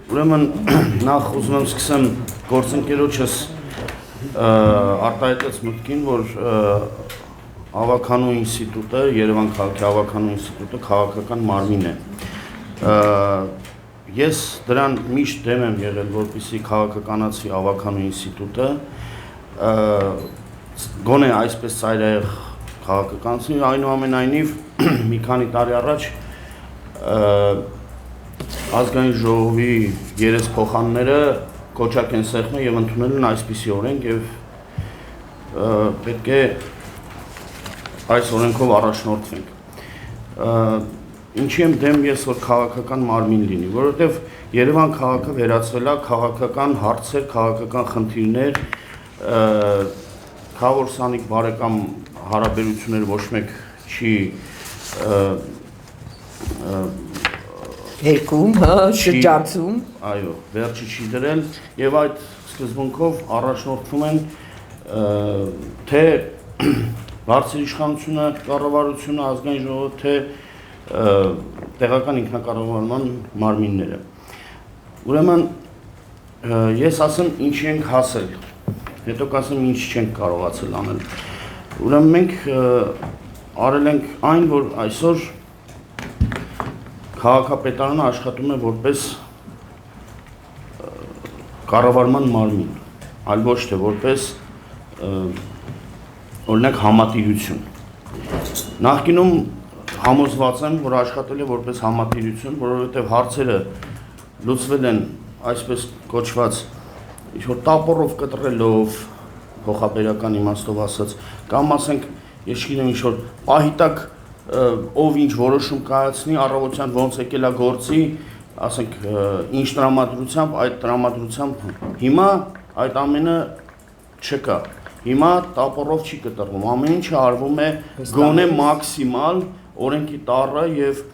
Ուրեմն նախ ուզում եմ սկսեմ գործընկերոջս արտահայտած մտքին, որ Ավականու ինստիտուտը, Երևան քաղաքի Ավականու ինստիտուտը քաղաքական մարմին է։ Ես դրան միշտ դեմ եմ եղել, որպեսզի քաղաքականացի Ավականու ինստիտուտը, գոնե այսպես ծայրահեղ քաղաքականացի, այնուամենայնիվ մի քանի տարի առաջ ազգային ժողովի երեսփոխանները կոչակ են սեղմել եւ ընդունել են այսպիսի օրենք եւ պետք է այս օրենքով առաջնորդվենք։ Ինչի եմ դեմ ես, որ քաղաքական մարմին լինի, որովհետեւ Երևան քաղաքը վերածվել է քաղաքական հարցեր, քաղաքական խնդիրներ, Խավորսանիկ բարեկամ հարաբերությունները ոչ մեկ չի Երկում, շրջանցում, այո, վերջի չի դրել եւ այդ սկզբունքով առաջնորդվում են թե բարձր իշխանությունը, կառավարությունը, ազգային ժողովը, թե տեղական ինքնակառավարման մարմինները։ Ուրեմն ես ասեմ ինչ ենք հասել, հետո կասեմ ինչ չենք կարողացել անել։ Ուրեմն մենք արել ենք այն, որ այսօր քաղաքապետարանը աշխատում է որպես կառավարման մարմին, այլ ոչ թե որպես օրինակ համատիրություն։ Նախկինում համոզված եմ, որ աշխատել է որպես համատիրություն, որովհետև հարցերը լուծվել են այսպես կոչված ինչ-որ տապորով կտրելով, փոխաբերական իմաստով ասած, կամ ասենք, ես չգիտեմ ինչ-որ պահիտակ ով ինչ որոշում կայացնի, առավոտյան ոնց եկել է գործի, ասենք ինչ տրամադրությամբ, այդ տրամադրությամբ հիմա այդ ամենը չկա։ Հիմա տապորով չի կտրվում, ամեն ինչը արվում է գոնե մաքսիմալ օրենքի տառը եւ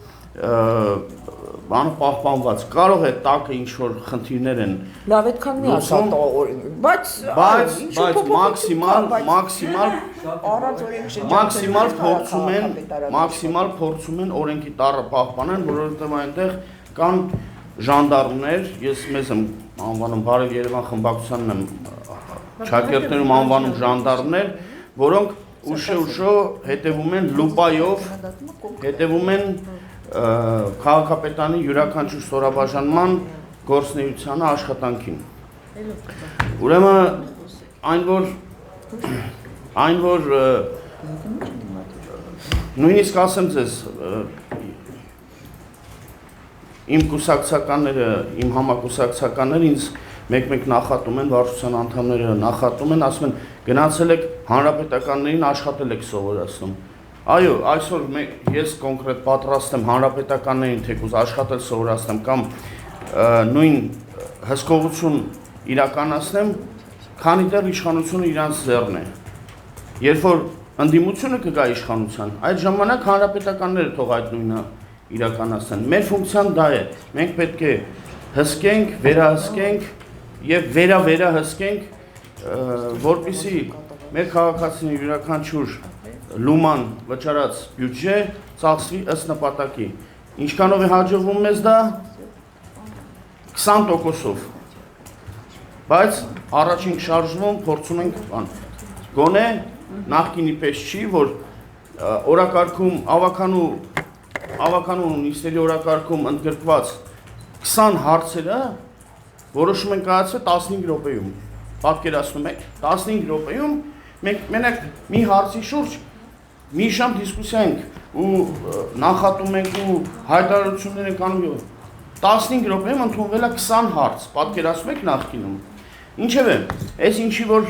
բանը պահպանված։ Կարող է տակը ինչ որ խնդիրներ են։ Լավ, այդքան մի ասած բայց մաքսիմալ փորձում են օրենքի տառը պահպանեն, որովհետեւ այնտեղ կան ժանդարմներ, ես մեզ եմ անվանում Բարև Երևան խմբակցությանն եմ ճակերտներում անվանում ժանդարմներ, որոնք ուշո հետևում են լուպայով, հետևում են քաղաքապետարանի յուրաքանչյուր ստորաբաժանման գործունեությանը, աշխատանքին։ Ուրեմն այն որ նույնիսկ ասեմ ձեզ իմ կուսակցականները, իմ համակուսակցականները ինձ մեկ-մեկ նախատում են, վարչության անդամները նախատում են, ասում են գնացել եք հանրապետականներին աշխատել եք սովորացնում։ Այո, այսօր ես կոնկրետ պատրաստ եմ հանրապետականներին թեկուզ աշխատել սովորացնեմ կամ նույն հսկողություն իրականացնեմ, քանի դեռ իշխանությունը իրանց ձեռն է։ Երբ որ ընդդիմությունը կգա իշխանության, այդ ժամանակ հանրապետականները թող այդ նույնը իրականացնեն։ Մեր ֆունկցիան դա է։ Մենք պետք է հսկենք, վերահսկենք եւ վերահսկենք, որպեսզի մեր քաղաքացիների յուրաքանչյուր լուման վճարած բյուջե ծախսվի ըստ նպատակի։ Ինչքանով է հաջողվում մեզ դա 20%-ով։ Բայց առաջին շարժվում փորձում ենք բան։ Գոնե նախկինի պես չի, որ օրակարգում ավականու նիստերի օրակարգում ընդգրկված 20 հարցերը որոշում են կայացվել 15 րոպեում։ Պատկերացնում եք, 15 րոպեում մենք մենակ մի հարցի շուրջ մի ժամ դիսկուսիա ենք ու նախատում ենք ու հայտարարություններ ենք անում 15 րոպեում ընդունվել է 20 հարց, պատկերացնում եք նախկինում։ Ինչևէ, այս ինչի որ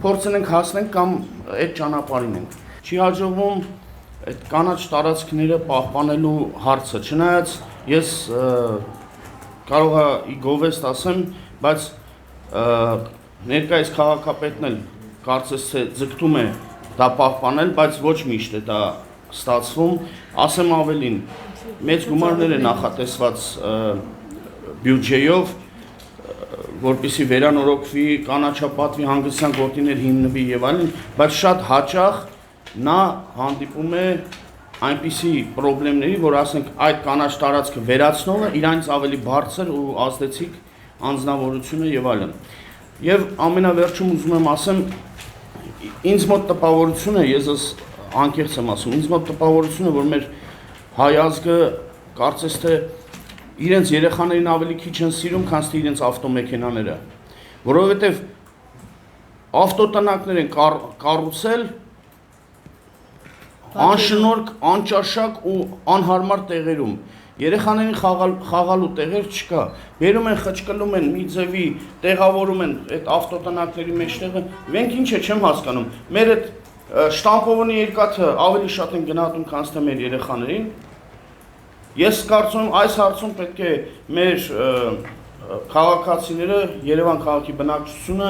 փորձեն ենք հասնենք կամ այդ ճանապարհին ենք։ Չի հաջողվում այդ կանաչ տարածքները պահպանելու հարցը, չնայած ես կարող է ի գովեստ ասեմ, բայց ներկայիս քաղաքապետն էլ կարծես թե ձգտում է դա պահպանել, բայց ոչ միշտ է դա ստացվում, ասեմ ավելին, մեծ գումարներ է նախատեսված բյուջեով, որպեսզի վերանորոգվի, կանաչապատվի, հանգստյան գոտիներ հիմնվի եւ այլն, բայց շատ հաճախ նա հանդիպում է այնպիսի խնդիրների, որ ասենք այդ կանաչ տարածքը վերացնողը իրանից ավելի բարձր ու ազդեցիկ անձնավորություն է եւ այլն։ Եվ ամենավերջում ուզում եմ ասեմ, ինձ մոտ տպավորություն է, ես անկեղծ եմ ասում, ինձ մոտ տպավորություն է, որ մեր հայ ազգը կարծես թե իրենց երեխաներին ավելի քիչ են սիրում, քան թե իրենց ավտոմեքենաները, որովհետեւ ավտոտնակներ են կառուցել անշնորհք, անճաշակ ու անհարմար տեղերում։ Երեխաներին խաղալու տեղեր չկա։ Բերում են, խճկլում են, մի ձևի տեղավորում են այդ ավտոտնակների մեջտեղը։ Մենք ինչ է, չեմ հասկանում։ Մեր այդ շտամպովոնի երկաթը ավելի շատ են գնահատում, քան թե մեր երեխաներին։ Ես կարծում եմ, այս հարցում պետք է մեր քաղաքացիները, Երևան քաղաքի բնակչությունը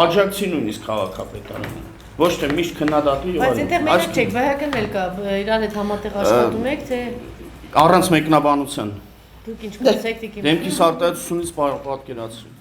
աջակցի նույնիսկ քաղաքապետարանին։ Ոչ թե միշտ քննադատի եւ այլն։ Բայց ինտեր մենակ չեք, ԲՀԿ-ն էլ կա, իրար հետ համատեղ աշխատում եք, թե առանց մեկնաբանության։ դուք ինչ կասեք, տիկին։ Դեմքիս արտահայտությունից պատկերացրի։